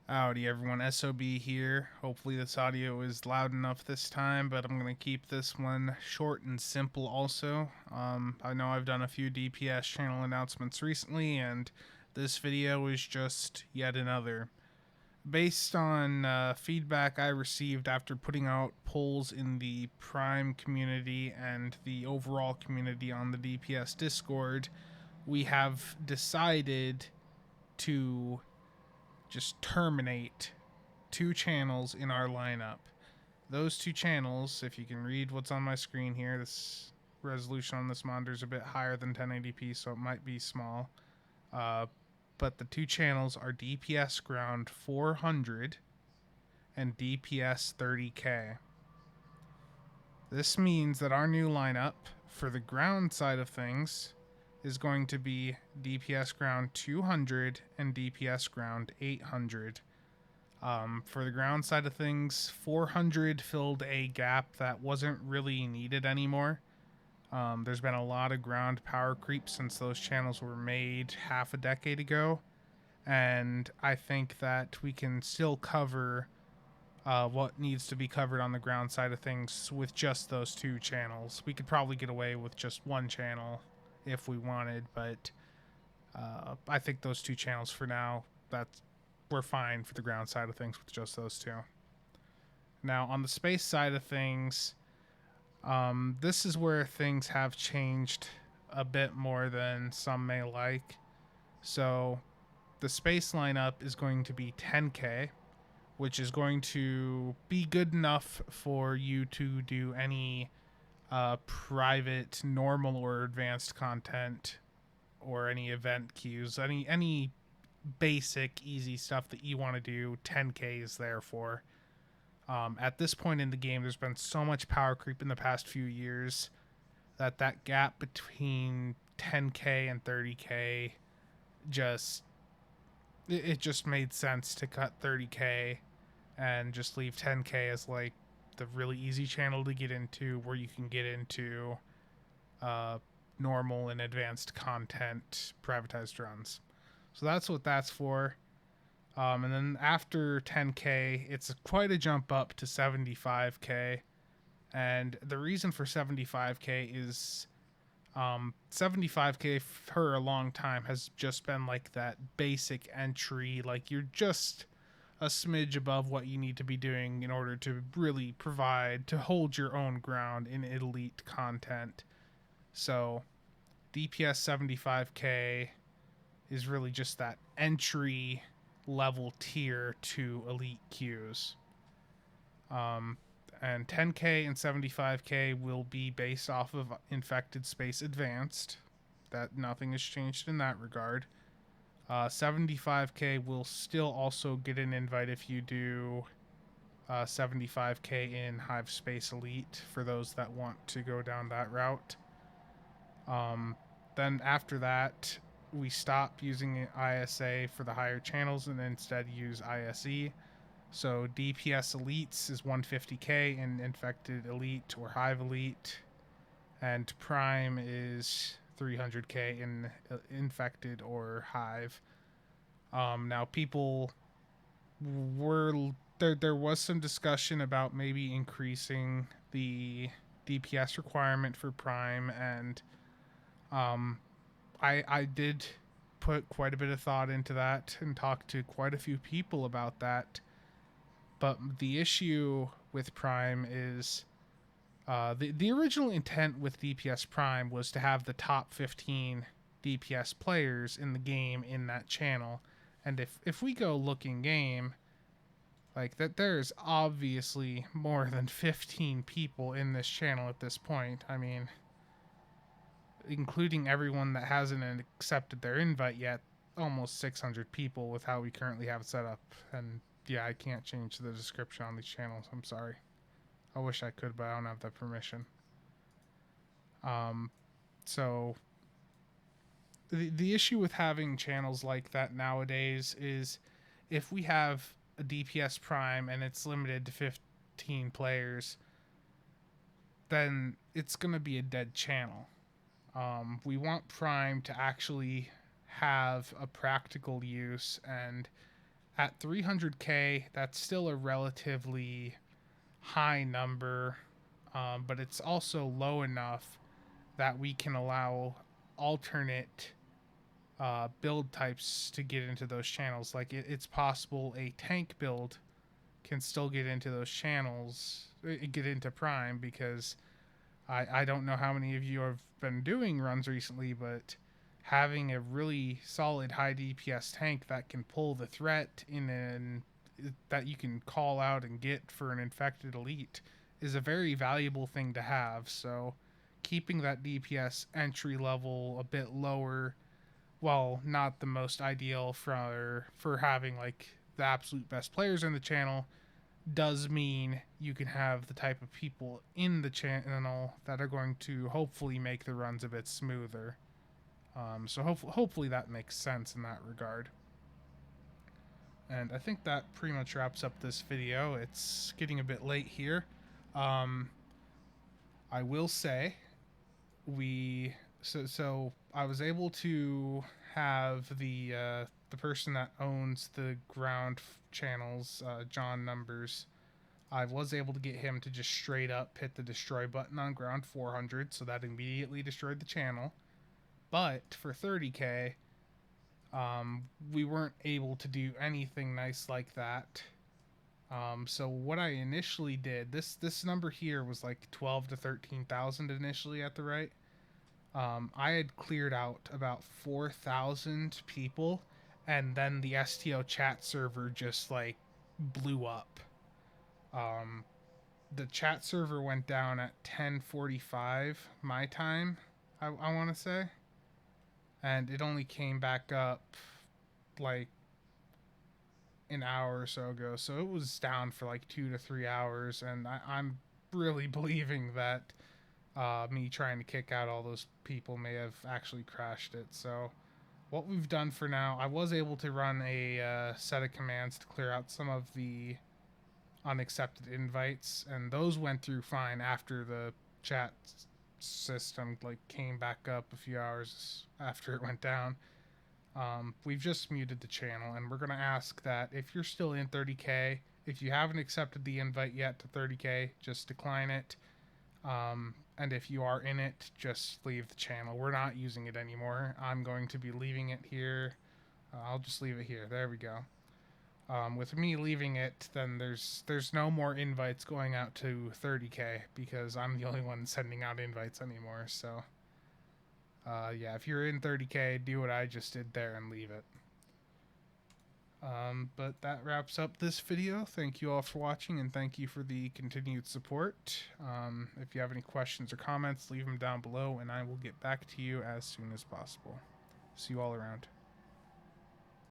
Howdy everyone, SOB here. Hopefully this audio is loud enough this time, but I'm going to keep this one short and simple also. I know I've done a few DPS channel announcements recently, and this video is just yet another. Based on feedback I received after putting out polls in the Prime community and the overall community on the DPS Discord, we have decided to just terminate two channels in our lineup. Those two channels, if you can read what's on my screen here, this resolution on this monitor is a bit higher than 1080p, so it might be small. But the two channels are DPS Ground 400 and DPS 30k. This means that our new lineup for the ground side of things is going to be DPS Ground 200 and DPS Ground 800. For the ground side of things, 400 filled a gap that wasn't really needed anymore. There's been a lot of ground power creep since those channels were made half a decade ago, and I think that we can still cover what needs to be covered on the ground side of things with just those two channels. We could probably get away with just one channel if we wanted, but I think those two channels for now, we're fine for the ground side of things with just those two. Now, on the space side of things, this is where things have changed a bit more than some may like. So, the space lineup is going to be 10k, which is going to be good enough for you to do any private, normal, or advanced content, or any event queues, any basic, easy stuff that you want to do. 10k is there for. At this point in the game, there's been so much power creep in the past few years that gap between 10k and 30k just it just made sense to cut 30k and just leave 10k as like the really easy channel to get into, where you can get into normal and advanced content privatized runs. So that's what that's for. And then after 10k, it's quite a jump up to 75k. And the reason for 75k is 75k for a long time has just been like that basic entry. Like, you're just a smidge above what you need to be doing in order to really provide, to hold your own ground in elite content. So DPS 75k is really just that entry level tier to elite queues. And 10k and 75k will be based off of Infected Space Advanced. That nothing has changed in that regard. 75k will still also get an invite if you do 75k in Hive Space Elite, for those that want to go down that route. Then after that, we stop using ISA for the higher channels and instead use ISE. So DPS Elites is 150k in Infected Elite or Hive Elite, and Prime is 300k in Infected or Hive. Now, people were there was some discussion about maybe increasing the DPS requirement for Prime, and I did put quite a bit of thought into that and talked to quite a few people about that. But the issue with Prime is the original intent with DPS Prime was to have the top 15 DPS players in the game in that channel. And if we go look in game, like that, there's obviously more than 15 people in this channel at this point. I mean, including everyone that hasn't accepted their invite yet, almost 600 people with how we currently have it set up. And yeah, I can't change the description on these channels. I'm sorry. I wish I could, but I don't have that permission. So the issue with having channels like that nowadays is, if we have a DPS Prime and it's limited to 15 players, then it's going to be a dead channel. We want Prime to actually have a practical use and At 300k, that's still a relatively high number, but it's also low enough that we can allow alternate build types to get into those channels. Like it's possible a tank build can still get into those channels, get into Prime, because I don't know how many of you have been doing runs recently, but having a really solid high DPS tank that can pull the threat in and that you can call out and get for an infected elite is a very valuable thing to have. So keeping that DPS entry level a bit lower, while not the most ideal for having like the absolute best players in the channel, does mean you can have the type of people in the channel that are going to hopefully make the runs a bit smoother. So hopefully that makes sense in that regard. And I think that pretty much wraps up this video. It's getting a bit late here. I will say so I was able to have the person that owns the ground channels, John Numbers. I was able to get him to just straight up hit the destroy button on ground 400, so that immediately destroyed the channel. But for 30k, we weren't able to do anything nice like that. So what I initially did, this number here was like 12 to 13,000 initially at the right. I had cleared out about 4,000 people, and then the STO chat server just like blew up. The chat server went down at 10:45 my time, I want to say, and it only came back up like an hour or so ago. So it was down for like 2 to 3 hours, and I'm really believing that me trying to kick out all those people may have actually crashed it. So what we've done for now, I was able to run a set of commands to clear out some of the unaccepted invites, and those went through fine after the chat system like came back up a few hours after it went down. We've just muted the channel, and we're going to ask that if you're still in 30k, if you haven't accepted the invite yet to 30k, just decline it. And if you are in it, just leave the channel. We're not using it anymore. I'm going to be leaving it here. I'll just leave it here. There we go. With me leaving it, then there's no more invites going out to 30k, because I'm the only one sending out invites anymore. So yeah, if you're in 30k, do what I just did there and leave it. But that wraps up this video. Thank you all for watching, and thank you for the continued support. If you have any questions or comments, leave them down below, and I will get back to you as soon as possible. See you all around.